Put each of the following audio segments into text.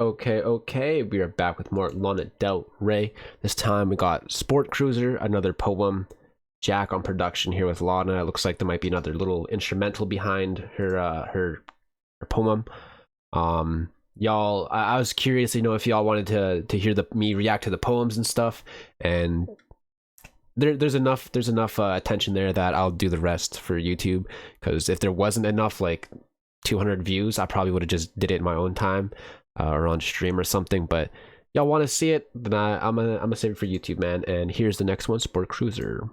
Okay, we are back with more Lana Del Rey. This time we got Sportcruiser, another poem. Jack on production here with Lana. It looks like there might be another little instrumental behind her poem. Y'all, I was curious, if y'all wanted to hear me react to the poems and stuff, and there's enough attention there that I'll do the rest for YouTube. Because if there wasn't enough, like 200 views, I probably would have just did it in my own time. Or on stream or something, but y'all want to see it, then I'm gonna save it for YouTube, man. And here's the next one, Sportcruiser.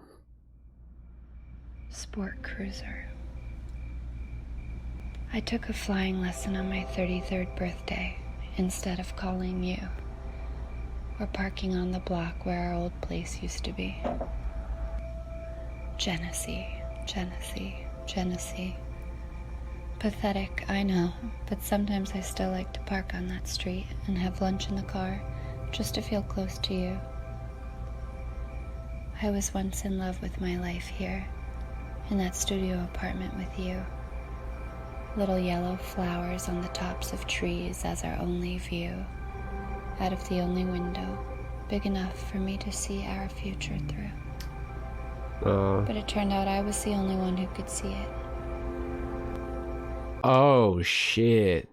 Sportcruiser. I took a flying lesson on my 33rd birthday instead of calling you or parking on the block where our old place used to be. Genesee, Genesee, Genesee. Pathetic, I know, but sometimes I still like to park on that street and have lunch in the car, just to feel close to you. I was once in love with my life here, in that studio apartment with you. Little yellow flowers on the tops of trees as our only view, out of the only window, big enough for me to see our future through. But it turned out I was the only one who could see it. Oh shit,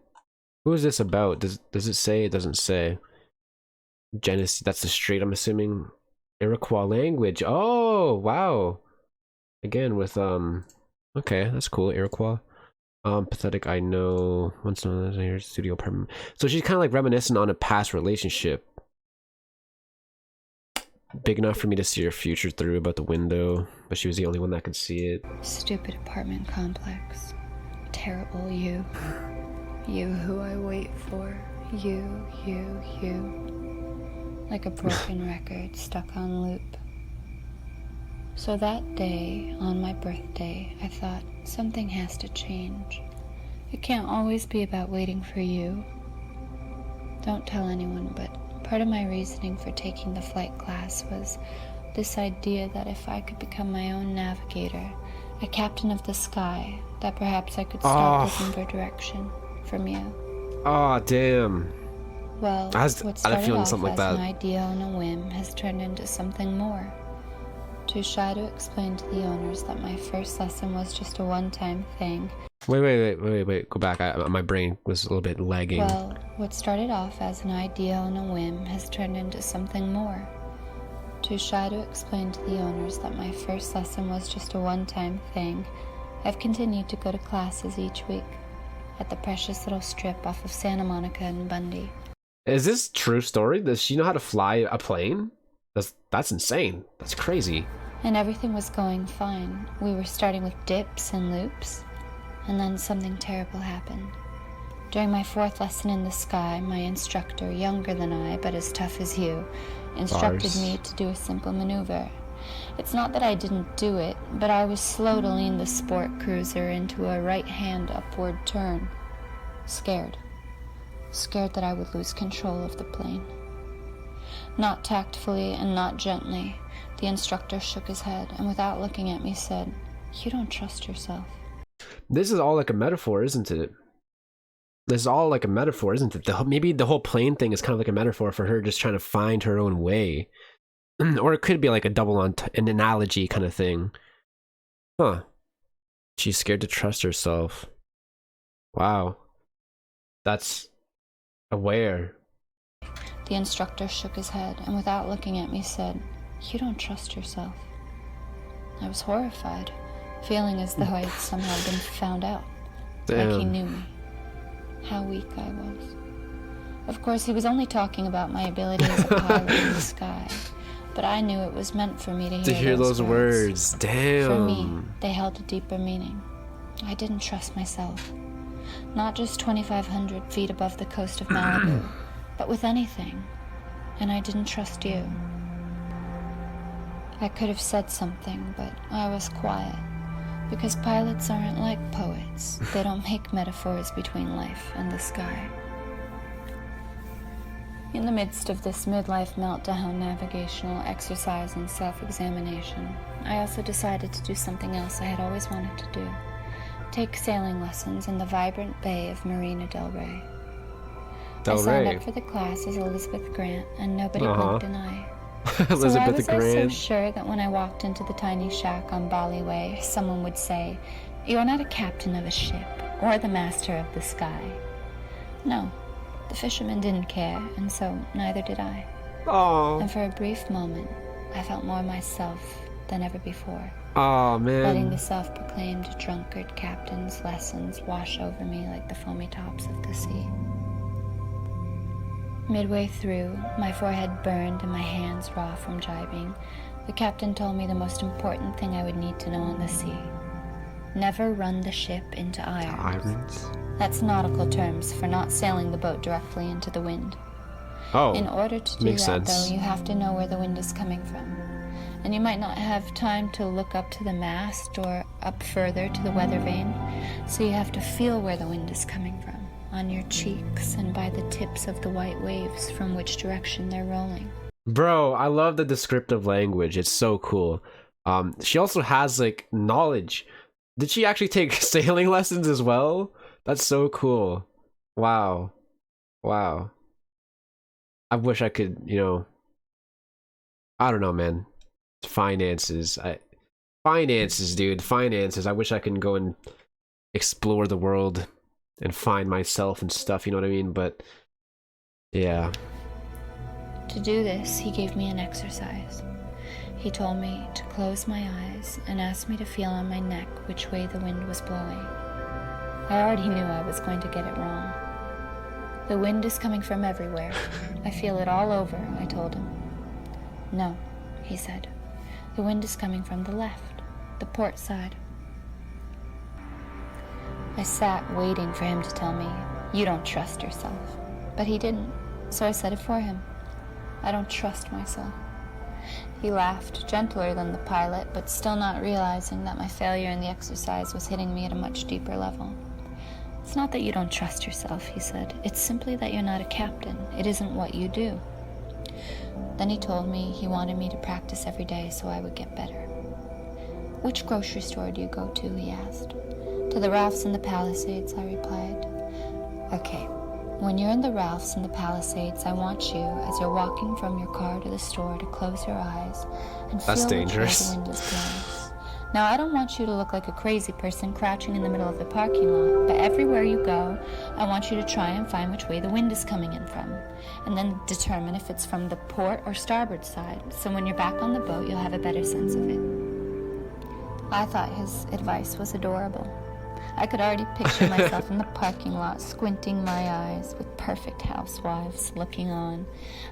who is this about? Does it say? It doesn't say. Genesee, that's the strait, I'm assuming. Iroquois language. Oh wow, again with okay, that's cool. Iroquois. Pathetic, I know. Once known as your studio apartment. So she's kind of like reminiscent on a past relationship. Big enough for me to see her future through, about the window, but she was the only one that could see it. Stupid apartment complex. Terrible you. You who I wait for. You. Like a broken record stuck on loop. So that day, on my birthday, I thought, something has to change. It can't always be about waiting for you. Don't tell anyone, but part of my reasoning for taking the flight class was this idea that if I could become my own navigator, a captain of the sky, that perhaps I could stop looking for direction from you. Oh, damn. Well, what started off as an idea on a whim has turned into something more. Too shy to explain to the owners that my first lesson was just a one-time thing. Wait, go back. My brain was a little bit lagging. Well, what started off as an idea on a whim has turned into something more. Too shy to explain to the owners that my first lesson was just a one-time thing, I've continued to go to classes each week at the precious little strip off of Santa Monica and Bundy. Is this true story? Does she know how to fly a plane? That's insane. That's crazy. And everything was going fine. We were starting with dips and loops, and then something terrible happened. During my fourth lesson in the sky, my instructor, younger than I, but as tough as you, instructed me to do a simple maneuver. It's not that I didn't do it, but I was slow to lean the Sportcruiser into a right-hand upward turn. Scared. Scared that I would lose control of the plane. Not tactfully and not gently, the instructor shook his head and without looking at me said, "You don't trust yourself." This is all like a metaphor, isn't it? This is all like a metaphor, isn't it? Maybe the whole plane thing is kind of like a metaphor for her just trying to find her own way. Or it could be like a double an analogy kind of thing. Huh. She's scared to trust herself. Wow. That's aware. The instructor shook his head and without looking at me said, "You don't trust yourself." I was horrified, feeling as though I had somehow been found out. Damn. Like he knew me. How weak I was. Of course, he was only talking about my ability as a pilot in the sky, but I knew it was meant for me to hear those words. Damn. For me, they held a deeper meaning. I didn't trust myself. Not just 2,500 feet above the coast of Malibu, but with anything. And I didn't trust you. I could have said something, but I was quiet. Because pilots aren't like poets. They don't make metaphors between life and the sky. In the midst of this midlife meltdown, navigational exercise, and self-examination, I also decided to do something else I had always wanted to do. Take sailing lessons in the vibrant bay of Marina del Rey. I Del signed Rey. up for the class as Elizabeth Grant, and nobody Uh-huh. blinked an eye. Elizabeth So why was I so Grant. sure that when I walked into the tiny shack on Bali Way, someone would say, "You're not a captain of a ship, or the master of the sky"? No, the fisherman didn't care, and so neither did I. Oh. And for a brief moment, I felt more myself than ever before, Oh letting the man. self-proclaimed drunkard captain's lessons wash over me like the foamy tops of the sea. Midway through, my forehead burned and my hands raw from jibing, the captain told me the most important thing I would need to know on the sea. Never run the ship into irons. Irons. That's nautical terms for not sailing the boat directly into the wind. Oh. In order to do makes that, sense. though, you have to know where the wind is coming from. And you might not have time to look up to the mast or up further to the weather vane, so you have to feel where the wind is coming from, on your cheeks and by the tips of the white waves from which direction they're rolling. Bro, I love the descriptive language. It's so cool. She also has like knowledge. Did she actually take sailing lessons as well? That's so cool. Wow. Wow. I wish I could, I don't know, man. Finances. Finances, dude. Finances. I wish I could go and explore the world and find myself and stuff, you know what I mean? But yeah. To do this, he gave me an exercise. He told me to close my eyes and asked me to feel on my neck which way the wind was blowing. I already knew I was going to get it wrong. The wind is coming from everywhere. I feel it all over, I told him. No, he said. The wind is coming from the left, the port side. I sat waiting for him to tell me, "You don't trust yourself." But he didn't, so I said it for him. I don't trust myself. He laughed, gentler than the pilot, but still not realizing that my failure in the exercise was hitting me at a much deeper level. "It's not that you don't trust yourself," he said. "It's simply that you're not a captain. It isn't what you do." Then he told me he wanted me to practice every day so I would get better. "Which grocery store do you go to?" he asked. "To the Ralphs in the Palisades," I replied. "Okay, when you're in the Ralphs in the Palisades, I want you, as you're walking from your car to the store, to close your eyes and That's feel dangerous. which way the wind is blowing. Now, I don't want you to look like a crazy person crouching in the middle of the parking lot, but everywhere you go, I want you to try and find which way the wind is coming in from, and then determine if it's from the port or starboard side, so when you're back on the boat, you'll have a better sense of it." I thought his advice was adorable. I could already picture myself in the parking lot, squinting my eyes, with perfect housewives looking on.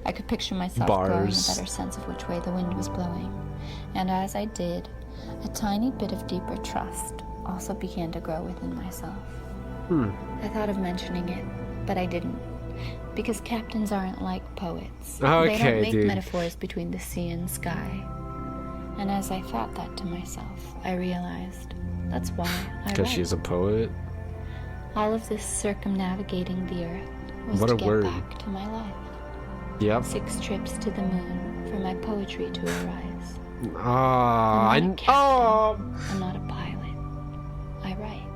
I could picture myself growing a Bars. better sense of which way the wind was blowing. And as I did, a tiny bit of deeper trust also began to grow within myself. I thought of mentioning it, but I didn't. Because captains aren't like poets. They Okay, don't make dude. metaphors between the sea and sky. And as I thought that to myself, I realized that's why I Because write. she's a poet. All of this circumnavigating the earth was What to a get word. back to my life. Yep. 6 trips to the moon for my poetry to arise. Ah, I'm not a captain. oh, I'm not a pilot. I write.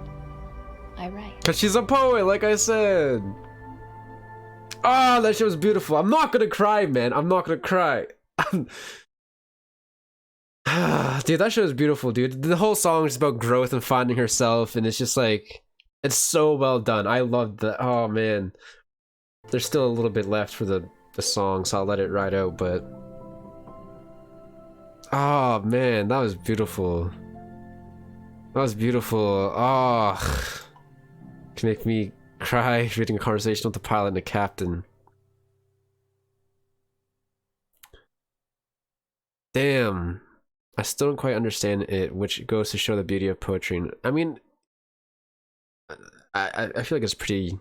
I write. because she's a poet, like I said. Ah, that shit was beautiful. I'm not gonna cry, man. I'm not gonna cry. Dude, that shit was beautiful, dude. The whole song is about growth and finding herself, and it's just like, it's so well done. I loved the. Oh man, there's still a little bit left for the song, so I'll let it ride out. But oh man, that was beautiful. That was beautiful. Oh, to make me cry reading a conversation with the pilot and the captain. Damn. I still don't quite understand it, which goes to show the beauty of poetry. And, I mean, I feel like it's pretty.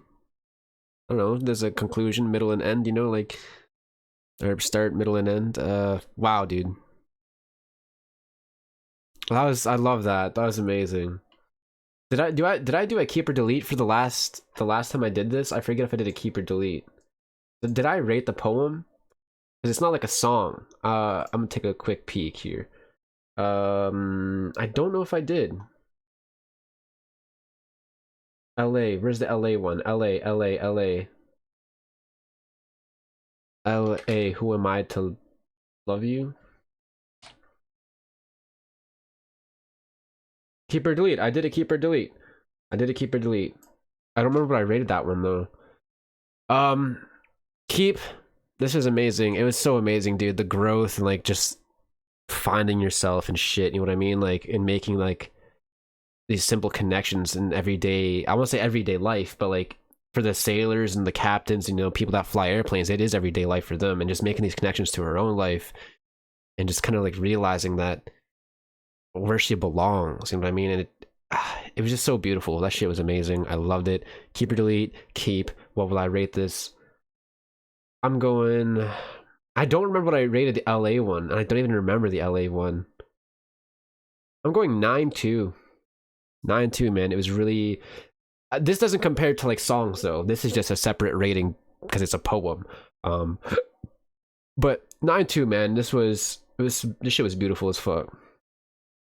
I don't know. There's a conclusion, middle, and end. Like or start, middle, and end. Wow, dude. I love that. That was amazing. Did I do a keep or delete for the last time I did this? I forget if I did a keep or delete. Did I rate the poem? Because it's not like a song. I'm gonna take a quick peek here. I don't know if I did. LA, where's the LA one? LA. LA, who am I to love you? Keep or delete. I did a keep or delete. I did a keep or delete. I don't remember what I rated that one though. Keep. This is amazing. It was so amazing, dude. The growth and like just finding yourself and shit. You know what I mean? Like in making like these simple connections in everyday. I won't say everyday life, but like for the sailors and the captains, you know, people that fly airplanes, it is everyday life for them, and just making these connections to her own life, and just kind of like realizing that where she belongs. You know what I mean? And it was just so beautiful. That shit was amazing. I loved it. Keep or delete. Keep. What will I rate this? I'm going. I don't remember what I rated the LA one, and I don't even remember the LA one. I'm going 9.2. 9.2, man. It was really. This doesn't compare to like songs though. This is just a separate rating because it's a poem. But 9.2, man. This shit was beautiful as fuck.